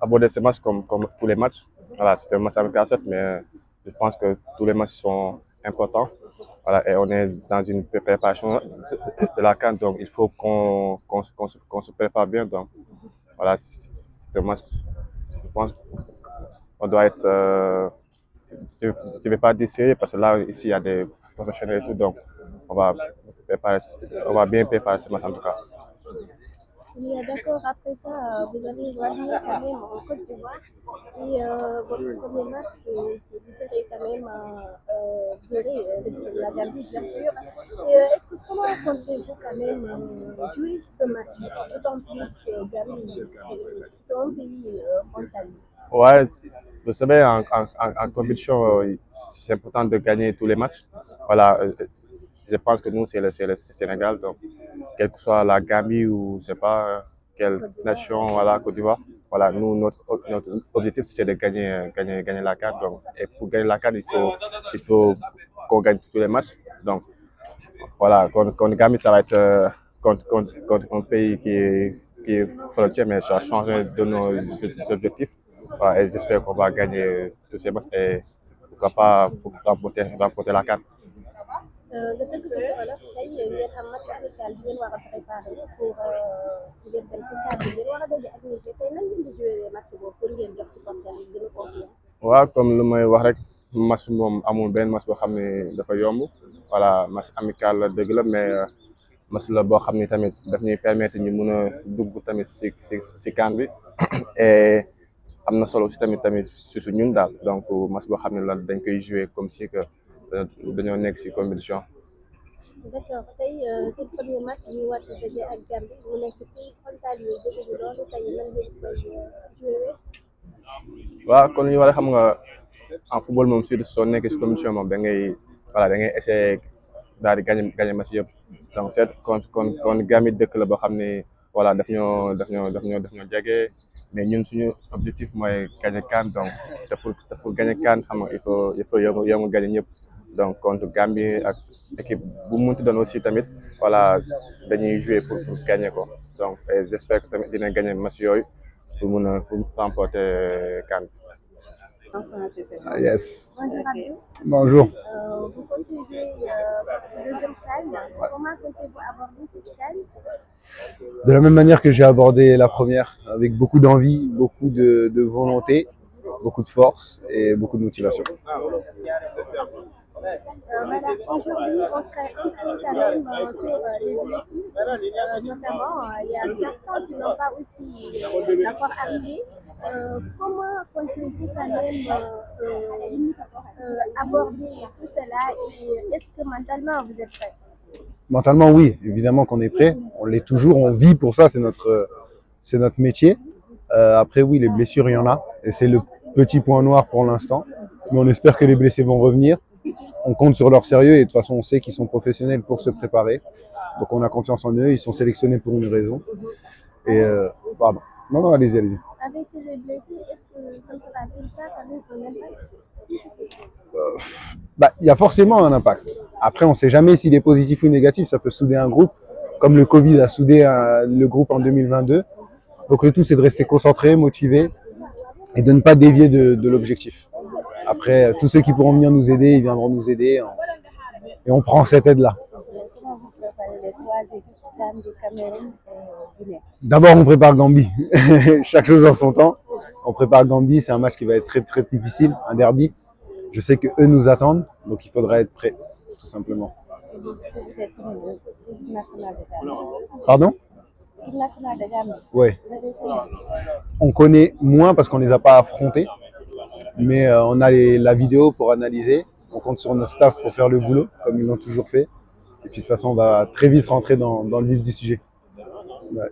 aborder ce match comme tous les matchs. Voilà, c'est un match amical, certes, mais je pense que tous les matchs sont importants. Voilà, et on est dans une préparation de la CAN, donc il faut qu'on se prépare bien. Donc, voilà, c'est un match, je pense qu'on doit être. Je ne vais pas dire sérieux parce que là, ici, il y a des professionnels et tout, donc on va, préparer, on va bien préparer ce match en tout cas. Oui, d'accord. Après ça, vous allez revenir quand même en Côte d'Ivoire. Et votre premier match, vous serez quand même gérer la Gambie, bien sûr. Et comment comptez-vous quand même jouer ce match? D'autant plus que Gambie, c'est un pays frontalier. Ouais, vous savez, en compétition, c'est important de gagner tous les matchs. Voilà, je pense que nous, c'est le Sénégal, donc quelle que soit la Gambie ou je sais pas quelle nation, voilà, Côte d'Ivoire. Voilà, nous, notre objectif, c'est de gagner la CAN. Donc, et pour gagner la CAN, il faut qu'on gagne tous les matchs. Donc, voilà, contre Gambie, ça va être contre un pays qui est frontière, mais ça change de nos objectifs. Voilà, et j'espère qu'on va gagner tous ces matchs et pourquoi pas pour remporter la CAN. Le fait que ce soit là, tey ngeen am match amical bi ngeen war a préparer pour ngeen dem ci cadre bi ngeen war a daje ak Niger tey nan ngeen di jouer match boobu pour ngeen jox supporter yi gën a confiance. waaw comme lu may wax rek match moom amul benn match boo xam ne dafa yomb voilà match amical la dëgg la mais match la boo xam ni tamit daf ñuy permettre ñu mun a dugg tamit si CAN bi et am na solo si tamit si ñun daal donc match boo xam ne la dañ koy jouer comme si que dañoo nekk si compétition. D'accord tey seen premier match ñu war a daje ak Gambie mu nekk pays frontalier jóge bi loolu tey nan ngeen koy jouer. waaw kon ñu war a xam nga en football moom surtout soo nekkee si compétition moom da ngay voilà da ngay essayer daal di gagné match yëpp donc c'est kon Gambie dëkk la boo xam ne voilà daf ñoo jege mais ñun suñu objectif mooy gagné CAN donc te pour gagné CAN xam nga il faut yow nga gagné ñëpp donc contre Gambie ak équipe bu mu munti doon aussi tamit voilà dañuy jouer pour gagner ko donc j'espère que tamit dina gagné match yooyu pour remporter CAN. En français, c'est bon. Ah, yes. Bonjour Abdou. Bonjour. Vous comptez jouer votre deuxième CAN. Ouais. Comment comptez-vous aborder cette CAN? De la même manière que j'ai abordé la première, avec beaucoup d'envie, beaucoup de volonté, beaucoup de force et beaucoup de motivation. Voilà, aujourd'hui, on serait entré quand même sur les blessures, notamment, il y a certains qui n'ont pas aussi d'accord arrivé. Comment comptez-vous quand même aborder tout cela et est-ce que mentalement vous êtes prêt? Mentalement, oui, évidemment qu'on est prêt. On l'est toujours, on vit pour ça, c'est notre métier. Après, oui, les blessures, il y en a. Et c'est le petit point noir pour l'instant. Mais on espère que les blessés vont revenir. On compte sur leur sérieux et de toute façon, on sait qu'ils sont professionnels pour se préparer. Donc, on a confiance en eux. Ils sont sélectionnés pour une raison. Et pardon. Non, allez-y. Avec les blessés, est-ce que ça ne sera-t-il pas quand même un impact? Il y a forcément un impact. Après, on ne sait jamais s'il est positif ou négatif. Ça peut souder un groupe, comme le Covid a soudé le groupe en 2022. Donc, le tout, c'est de rester concentré, motivé et de ne pas dévier de l'objectif. Après, tous ceux qui pourront venir nous aider, ils viendront nous aider et on prend cette aide-là. Comment vous préparez les trois équipes, Gambie, Cameroun et Guinée? D'abord, on prépare Gambie. Chaque chose en son temps. On prépare Gambie, c'est un match qui va être très, très difficile, un derby. Je sais qu'eux nous attendent, donc il faudra être prêt, tout simplement. Vous êtes une nationale de Gambie. Pardon? Une nationale de Gambie. Oui. Vous avez connu? On connaît moins parce qu'on ne les a pas affrontés, mais on a la vidéo pour analyser. On compte sur notre staff pour faire le boulot, comme ils l'ont toujours fait. Et puis de toute façon, on va très vite rentrer dans le vif du sujet. Ouais.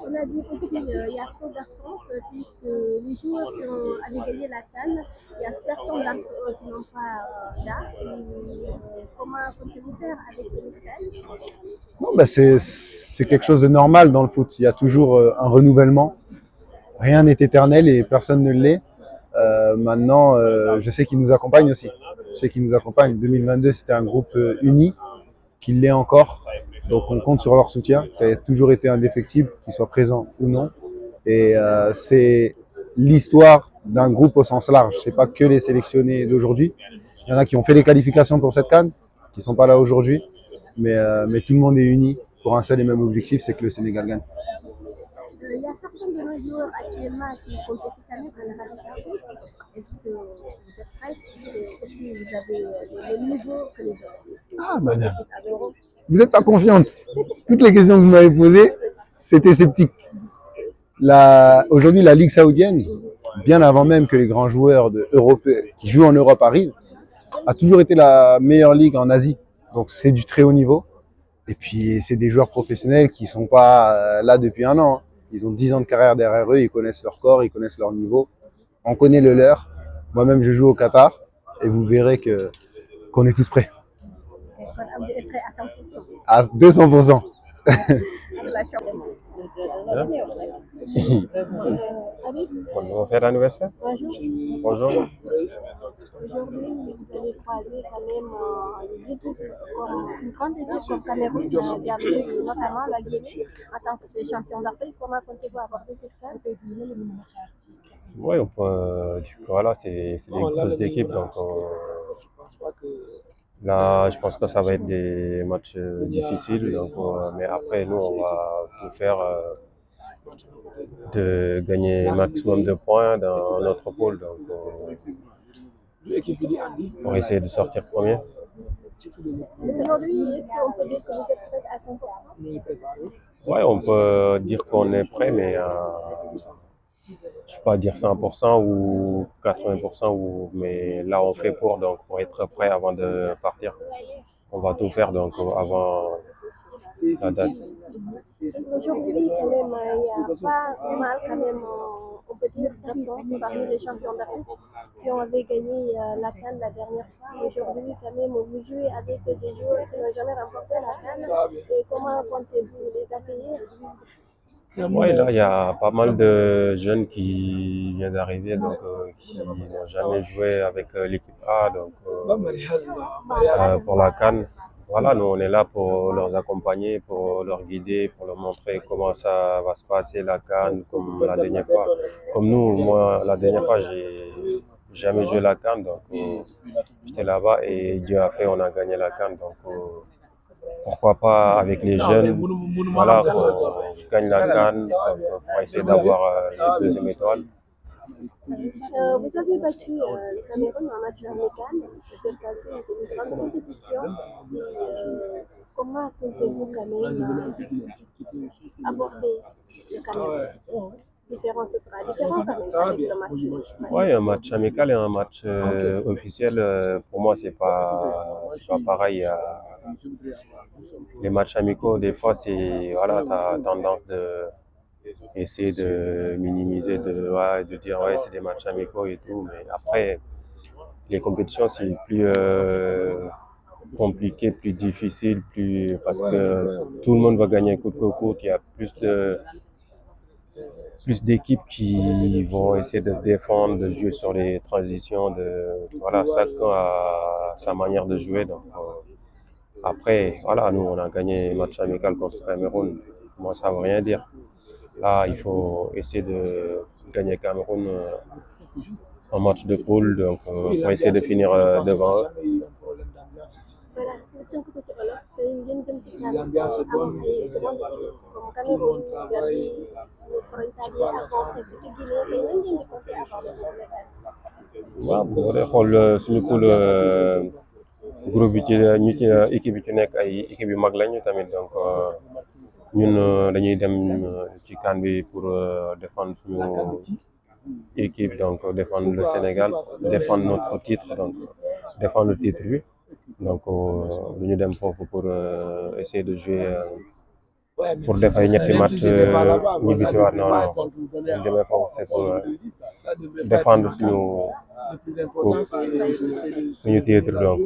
On a dit aussi qu'il y a trop d'absence puisque les joueurs qui avaient gagné la CAN, il y a certains d'entre eux qui n'ont pas là. Comment comptez-vous faire avec ce message? Non, c'est quelque chose de normal dans le foot. Il y a toujours un renouvellement. Rien n'est éternel et personne ne l'est. Maintenant, je sais qu'ils nous accompagnent aussi. Je sais qu'ils nous accompagnent. 2022, c'était un groupe uni, qu'il l'est encore. Donc on compte sur leur soutien. Ça a toujours été indéfectible, qu'ils soient présents ou non. Et c'est l'histoire d'un groupe au sens large. C'est pas que les sélectionnés d'aujourd'hui. Il y en a qui ont fait les qualifications pour cette CAN, qui sont pas là aujourd'hui, mais tout le monde est uni pour un seul et même objectif, c'est que le Sénégal gagne. Il y a certains de nos joueurs actuellement qui compétent quand même en Arabie Saoudite. Est-ce que vous êtes prêts? Est-ce que aussi vous avez le niveau que les autres? Ah, madame. Vous n'êtes pas confiante. Toutes les questions que vous m'avez posées, c'était sceptique. Aujourd'hui, la Ligue saoudienne, bien avant même que les grands joueurs qui jouent en Europe arrivent, a toujours été la meilleure ligue en Asie. Donc c'est du très haut niveau. Et puis c'est des joueurs professionnels qui ne sont pas là depuis un an. Ils ont 10 ans de carrière derrière eux, ils connaissent leur corps, ils connaissent leur niveau. On connaît le leur. Moi-même, je joue au Qatar et vous verrez qu'on est tous prêts. Vous êtes prêts à 100%? À 200%. On va faire l'anniversaire. Bonjour. Bonjour. Aujourd'hui, vous allez croiser quand même les équipes, une grande équipe comme Cameroun, Gambie, notamment la Guinée, en tant que champion d'Afrique. Comment comptez-vous aborder cette CAN? Oui, on peut dire que voilà, c'est des grosses équipes. Donc là, je pense que ça va être des matchs difficiles. Donc, mais après, nous, on va tout faire de gagner un maximum de points dans notre pool. Donc, pour essayer de sortir premier. Aujourd'hui, est-ce qu'on peut dire que vous êtes prêts à 100%? Oui, on peut dire qu'on est prêt, mais je ne peux pas dire 100% ou 80%, mais là, on fait donc pour être prêt avant de partir. On va tout faire donc avant la date. Aujourd'hui, quand même, il n'y a pas mal, quand même, on peut dire, d'absence parmi les champions d'Afrique qui ont gagné la CAN la dernière fois. Aujourd'hui, quand même, vous jouez avec des joueurs qui n'ont jamais remporté la CAN. Et comment comptez-vous les accueillir? Oui, là, il y a pas mal de jeunes qui viennent d'arriver, donc qui n'ont jamais joué avec l'équipe A, donc pour la CAN. Voilà, nous, on est là pour leur accompagner, pour leur guider, pour leur montrer comment ça va se passer la CAN, comme la dernière fois. Comme nous, moi, la dernière fois, j'ai jamais joué la CAN, donc j'étais là-bas et Dieu a fait, on a gagné la CAN, donc pourquoi pas avec les jeunes, voilà, on gagne la CAN pour essayer d'avoir cette deuxième étoile. Vous avez battu le Cameroun en match amical. Cette fois-ci, c'est une grande compétition. Et, comment comptez-vous quand même aborder le Cameroun? Ce sera différent quand même avec le match. Oui, un match amical et un match officiel, pour moi, c'est pas pareil. Les matchs amicaux, des fois, voilà, tu as tendance de essayer de minimiser, de dire ouais, c'est des matchs amicaux et tout, mais après, les compétitions, c'est plus compliqué, plus difficile, parce que tout le monde va gagner coûte que coûte, il y a plus d'équipes qui vont essayer de défendre, de jouer sur les transitions, voilà, chacun a sa manière de jouer. Donc, après, voilà, nous, on a gagné un match amical contre le Cameroun. Moi, ça ne veut rien dire. Là, il faut essayer de gagner Cameroun en match de poule, donc pour essayer de finir devant eux. Voilà, tënk ko ci olof te ngeen jëm ci kanam am ay grande équipe comme Cameroun, Gambie, frontalier ak Afrique ci Guinée te lan ngeen di conseil avant le Sénégal? waaw boo dee xool suñu poule groupe bi ci équipe yi ci nekk ay équipe yu mag lañu tamit, donc ñun dañuy dem ci CAN bi pour défendre suñu équipe, donc défendre le Sénégal, défendre notre titre, donc défendre le titre bi. Donc ñu dem foofu pour essayer de jouer pour def ay ñetti match ñibbi si waat non ñu demee foofu c'est pour défendre suñu titre, donc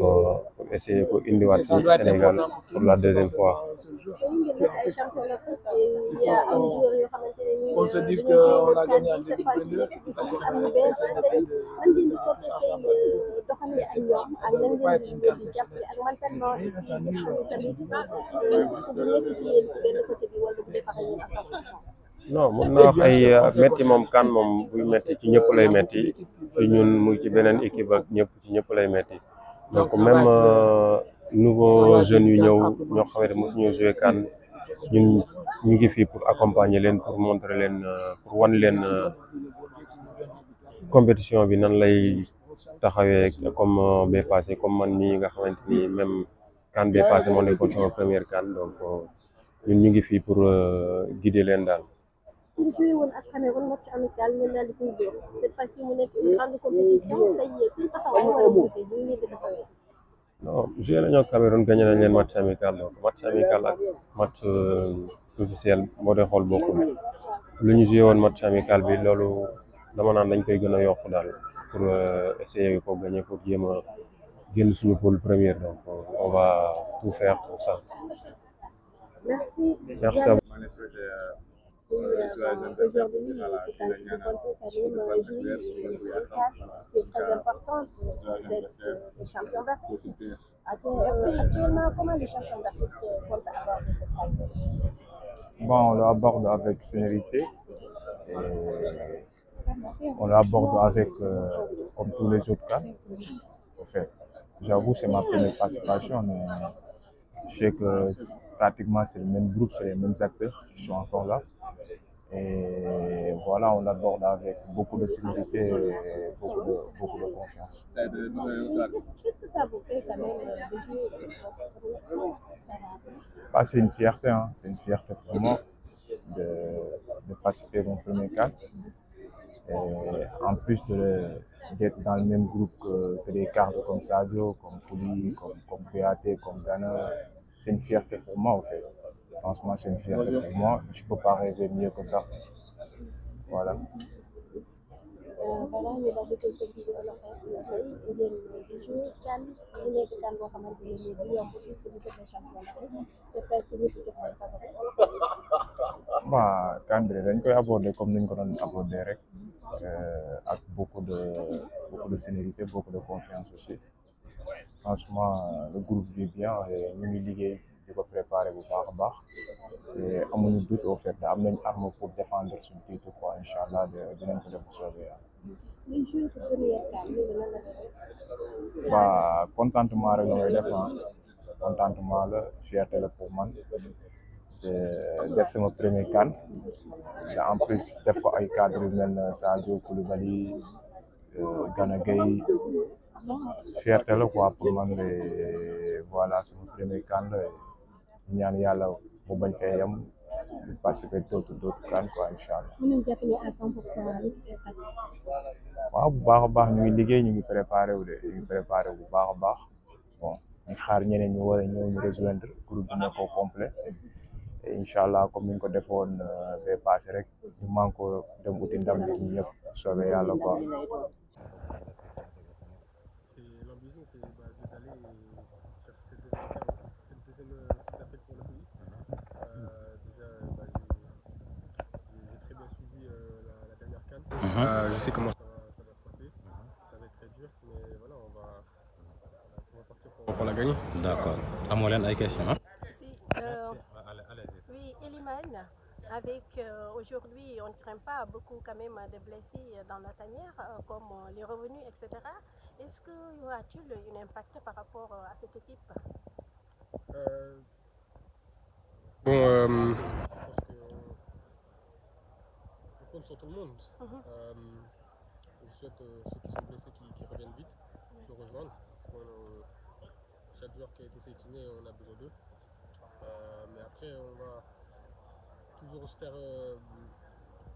pour essayer pour indiwaat ci Sénégal pour la deuxième fois. On se dit qu'on a gagné en 2022. non mun naa wax ay métti moom kan moom buy métti ci ñëpp lay métti ci ñun muy ci beneen équipe ak ñëpp ci ñëpp lay métti donc même nouveau jeunes yu ñëw ñoo xamante ne mosuñu joué kan ñun ñu ngi fii pour accompagner leen pour montrer leen pour wan leen compétition bi nan lay taxawee comme bee passé comme man mii nga xamante ni même kan bee passé moo nekkoon sama première kan donc ñun ñu ngi fii pour guider leen daal. Pour jouer woon ak Cameroun match amical ñu daal di koy dóor cette fois-ci mu nekk une grande compétition tey suñu taxawaay war a wuute bu ñu di taxawee. non joué nañoo ak Cameroun gagné nañ leen match amical donc match amical ak match officiel moo dee xool bokkul lu ñu joué woon match amical bi loolu dama naan dañ koy gën a yokk daal pour essayer ko gagner pour jéem a génn suñu poule première donc on va tout faire pour ça. Merci. Merci à vous. Aujourd'hui, c'est un rencontre Karim jouer une carte qui est très importante. Vous êtes les champions d'Afrique. Actuellement, comment les champions d'Afrique comptent aborder cette carte? Bon, on l'aborde avec sérénité et on l'aborde avec, comme tous les autres cas. En fait, j'avoue, c'est ma première participation, mais je sais que pratiquement c'est le même groupe, c'est les mêmes acteurs qui sont encore là. Et voilà, on l'aborde avec beaucoup de sérénité et beaucoup de confiance. Qu'est-ce que ça vous fait quand même de jouer Bah, c'est une fierté, hein. C'est une fierté vraiment de participer à mon premier CAN. Et en plus d'être dans le même groupe que des cartes comme Sadio, comme Kouli, comme Kouyaté, comme Ghana, c'est une fierté pour moi en fait. Franchement, c'est une fierté pour moi. Je ne peux pas rêver mieux que ça. Voilà. Voilà, ñu daal di koy tënk ci wàllu xeetu ngeen di jouer CAN mu nekk CAN boo xamante ne nii du yomb puisque vous êtes les champions d'Afrique te presque ñëpp jox nañ favori. Bah, CAN bi dañ koy aborder comme ni ñu ko doon aborder rek ak beaucoup de sérénité, beaucoup de confiance aussi. Franchement, le groupe vit bien et ñu ngi liggéey di ko préparer bu baax a baax et amuñu doute au fait am nañ arme pour défendre suñu titre quoi incha allah dinañ ko def bu soobee yàlla. Ngay jouer sa première CAN léegi nan la def. Bah, contentement rek la ngay def ah contentement la fierté la pour man te def sama premier CAN te en plus def ko ay cadre yu mel ne Sadio Koulibaly Gana Gueye fierté la quoi pour man et voilà sama premier CAN la ñaan yàlla bu bañ fee yem participer d'autres CAN quoi incha allah. Mën nañu jàpp ni à 100% waaw bu baax a baax ñu ngi liggéey ñu ngi préparé wu de ñu ngi préparé wu bu baax a baax bon ñu xaar ñeneen ñu war a ñëw ñu rejoindre groupe bi nekk au complet et incha allah comme ni ñu ko defoon bee passé rek ñu man ko dem uti ndam bi ñu ñëpp soobee yàlla quoi. L'ambition, c'est d'aller chercher cette deuxième d'Afrique pour le pays. Déjà, j'ai très bien suivi la dernière CAN. Je sais comment ça va se passer. Ça va être très dur, mais voilà, on va partir pour la gagner. D'accord. Amolen, une question. Hein? Si, oui, Elimane, avec aujourd'hui, on ne craint pas beaucoup quand même de blessés dans la tanière, comme les revenus, etc. Est-ce qu'il y aura-t-il un impact par rapport à cette équipe? Bon, je pense qu'on compte sur tout le monde. Je souhaite ceux qui sont blessés qui reviennent vite, de rejoindre. Parce que chaque joueur qui a été sélectionné, on a besoin d'eux. Mais après, on va toujours se faire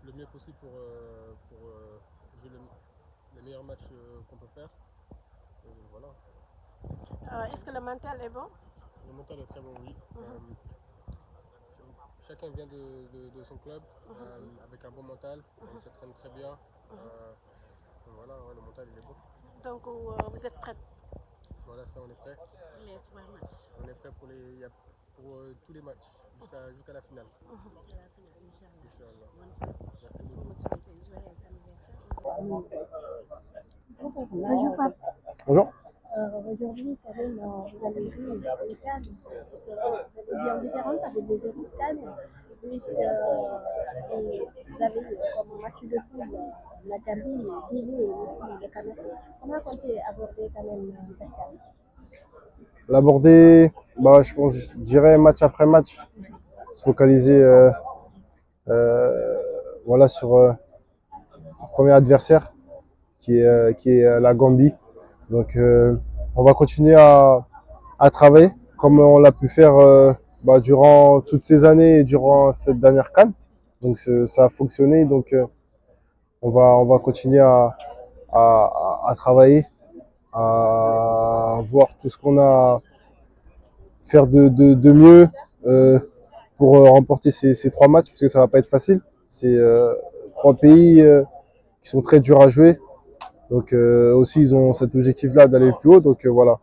le mieux possible pour jouer les meilleurs matchs qu'on peut faire. Et voilà. Est-ce que le mental est bon? Le mental est très bon, oui. Chacun vient de son club avec un bon mental, on s'entraîne très bien. Voilà, ouais, le mental il est bon. Donc vous êtes prêts? Voilà, ça on est prêt. Les 3 matchs. On est prêt pour tous les matchs jusqu'à la finale. Inch'Allah. Merci beaucoup. Bonjour Pape. Bonjour. Aujourd'hui, quand même, vous avez vu une CAN bien différente avec des autres CAN. puisque vous avez comme match de poule la Gambie, Guinée et aussi le Cameroun. Comment comptez aborder quand même cette CAN? L'aborder, bah, je dirais match après match, se focaliser voilà, sur le premier adversaire qui est la Gambie. Donc on va continuer à travailler comme on l'a pu faire bah, durant toutes ces années et durant cette dernière CAN. Donc ça a fonctionné, donc on va continuer à travailler, à voir tout ce qu'on a à faire de mieux pour remporter ces 3 matchs, parce que ça va pas être facile. C'est 3 pays qui sont très durs à jouer. Donc aussi, ils ont cet objectif-là d'aller le plus haut. Donc voilà,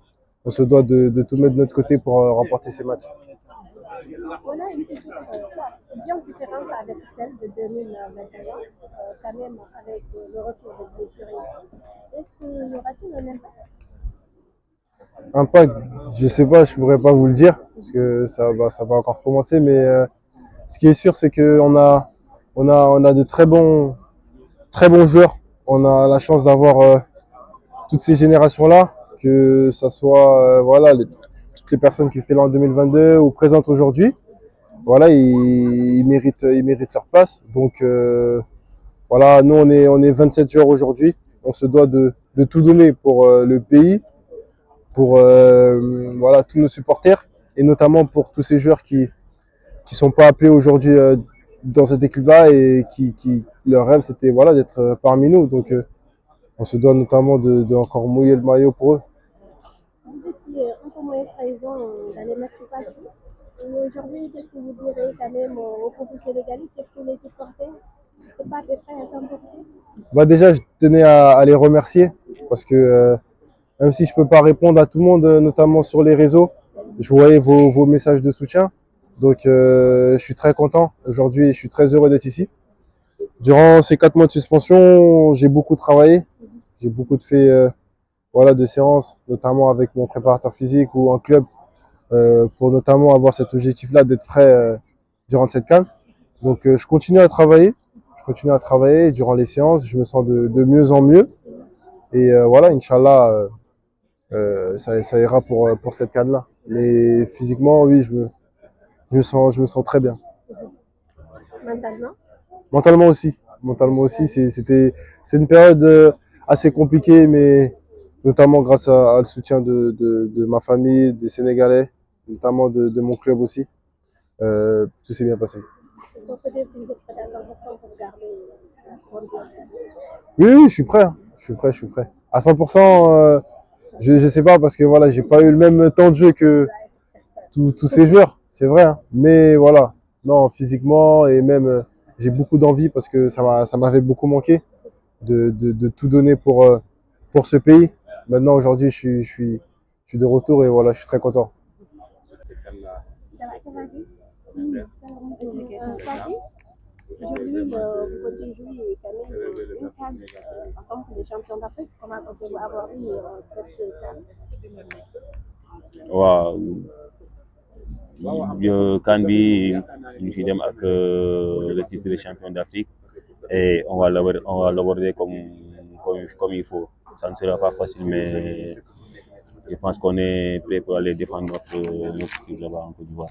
on se doit de tout mettre de notre côté pour remporter ces matchs. On a une équipe bien différente avec celle de 2021, quand même avec le retour de blessures. Est-ce qu'il y aura-t-il un impact? Impact, je sais pas, je pourrais pas vous le dire parce que ça va encore commencer. Mais ce qui est sûr, c'est qu'on a de très bons joueurs. On a la chance d'avoir toutes ces générations-là, que ça soit voilà, toutes les personnes qui étaient là en 2022 ou présentes aujourd'hui. Voilà, ils méritent leur place. Donc voilà, nous on est 27 joueurs aujourd'hui. On se doit de tout donner pour le pays, pour voilà, tous nos supporters et notamment pour tous ces joueurs qui sont pas appelés aujourd'hui dans cette équipe-là et qui leur rêve c'était voilà, d'être parmi nous. Donc on se doit notamment de encore mouiller le maillot pour eux. Vous étiez un peu moins présent dans les matchs passés. Et aujourd'hui, qu'est-ce que vous direz quand même aux groupes sénégalais, surtout les supporters? C'est pas à peu près à 100%? Bah déjà, je tenais à les remercier parce que même si je peux pas répondre à tout le monde, notamment sur les réseaux, je voyais vos messages de soutien. Donc je suis très content. Aujourd'hui, je suis très heureux d'être ici. Durant ces 4 mois de suspension, j'ai beaucoup travaillé. J'ai beaucoup fait voilà, de séances, notamment avec mon préparateur physique ou en club, pour notamment avoir cet objectif-là d'être prêt durant cette CAN. Donc je continue à travailler. Durant les séances. Je me sens de mieux en mieux. Et voilà, Inch'Allah, ça ira pour cette CAN-là. Mais physiquement, oui, je me sens très bien. Mentalement? Mentalement aussi, c'est une période assez compliquée, mais notamment grâce à le soutien de ma famille, des Sénégalais, notamment de mon club aussi. Tout s'est bien passé. Donc peut-être que vous êtes prêt à 100% pour garder la couronne. Oui, je suis prêt. À 100%, je sais pas parce que voilà, j'ai pas eu le même temps de jeu que tous ces joueurs, c'est vrai. Hein. Mais voilà, non, physiquement et même j'ai beaucoup d'envie parce que ça m'avait beaucoup manqué de tout donner pour ce pays. Maintenant, aujourd'hui, je suis de retour et voilà, je suis très content. Aujourd'hui, vous comptez jouer quand même une CAN en tant que champion d'Afrique. Comment comptez-vous aborder cette CAN? waaw CAN bi ñu fi dem ak le titre de champion d'Afrique et on va l'aborder comme il faut. Ça ne sera pas facile, mais je pense qu'on est prêt pour aller défendre notre équipe là-bas en Côte d'Ivoire.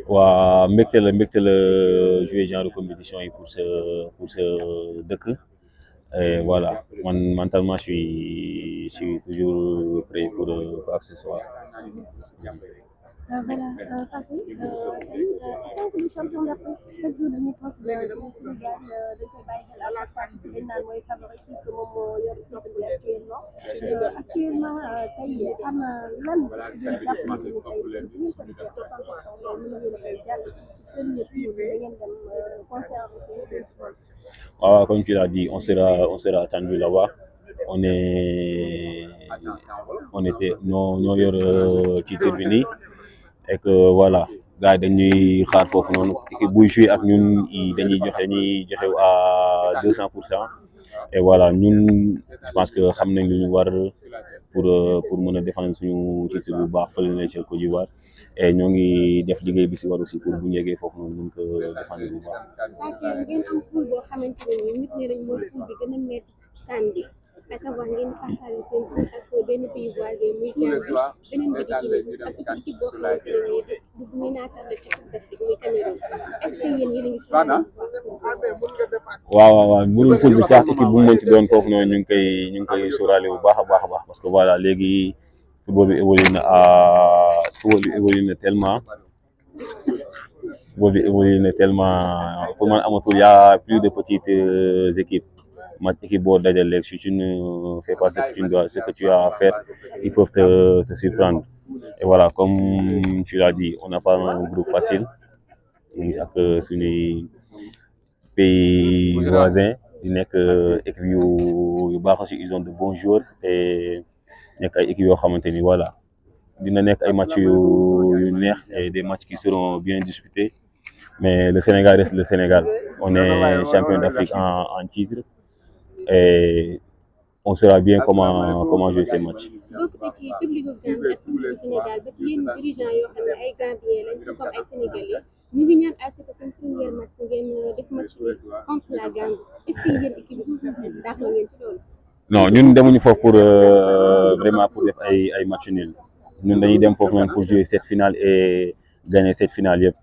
waaw mbégte la jouer genre de compétition yi pour ce dëkk et voilà man mentalement je suis toujours prêt pour quoi que ce soit. Voilà, Fatou, en tant que champion d'Afrique, chaque jour dañuy considéré que le Sénégal dañ koy bàyyi xel à chaque fois que dañ naan mooy favori puisque moom moo yor titre bi actuellement. Actuellement tey am lan ngeen jàpp ne tey su ñu ko defee 100% tey mën ngeen a koy jàll ci premier tour bi da ngeen dem conserver seen espoir. waaw comme tu l'as dit, on sera attendu là-bas. On était ñoo yor titre bi nii. Et que voilà, gars yi dañuy xaar foofu noonu équipe buy jouer ak ñun dañuy joxe à 200%. et voilà ñun je pense que xam nañ lu ñu war pour mën a défendre suñu titre bu baax fële na ca Côte d'Ivoire et ñoo ngi def liggéey bi si war aussi pour bu ñu yeggee foofu noonu mën ko défendre bu baax. ngeen am poule boo xamante ne nii nit ñi dañ mooy poule bi gën a métti CAN bi à savoir ngeen partage seen poule ak benn pays voisin muy Gambie beneen bi di Guinée ak aussi équipe boo xamante ne nii du muy naataale ci Coupe d'Afrique muy Cameroun est-ce que yéen yéen a ngi waaw mënul poule bi sax équipe bu mu mënti doon foofu noonu ñu ngi koy sóoraale bu baax a baax parce que voilà léegi football bi évolue na tellement pour man amatul y a plus de petites équipes équipe boo dajal léegi si tu ne fais pas ce que tu as à faire ils peuvent te surprendre et voilà comme tu l'as dit on n'a pas un groupe facile ak suñuy pays voisins di nekk équipe yu baax aussi ils ont de bons joueurs et nekk ay équipes yoo xamante ni voilà dina nekk ay matchs yu neex et des matchs qui seront bien disputés mais le Sénégal reste le Sénégal on est champion d'Afrique en titre et on saura bien comment jouer ces matchs. bokk ci public bu Gambie ak public bu Sénégal ba ci yéen dirigeants yoo xam ne ay Gambiens lañ comme ay Sénégalais ñu ngi ñaan à ce que seen premier match ngeen def match bi contre la Gambie est-ce que yéen équipe bi d'accord ngeen ci loolu. non ñun demuñu foofu pour vraiment pour def ay match nul ñun dañuy dem foofu noonu pour jouer cette finale et gagner cette finale yëpp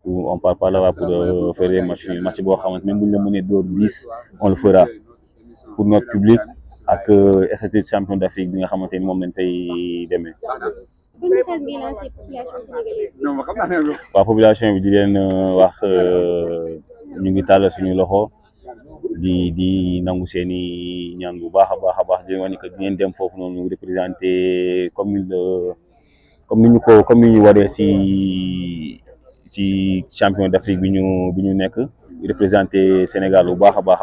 on part pas là-bas pour faire des matchs nuls match boo xamante même bu ñu la mënee door 10 on le fera pour notre public ak statut champion d'Afrique bi nga xamante ni moom lañ fay demee. ban message ngay lancé population sénégalaise bi. waaw population bi di leen wax ñu ngi tàllal suñu loxo di nangu seen i ñaan bu baax a baax di wane que di ngeen dem foofu noonu représenté comme ni ñu waree ci champion d'Afrique bi ñu nekk représenté Sénégal bu baax a baax.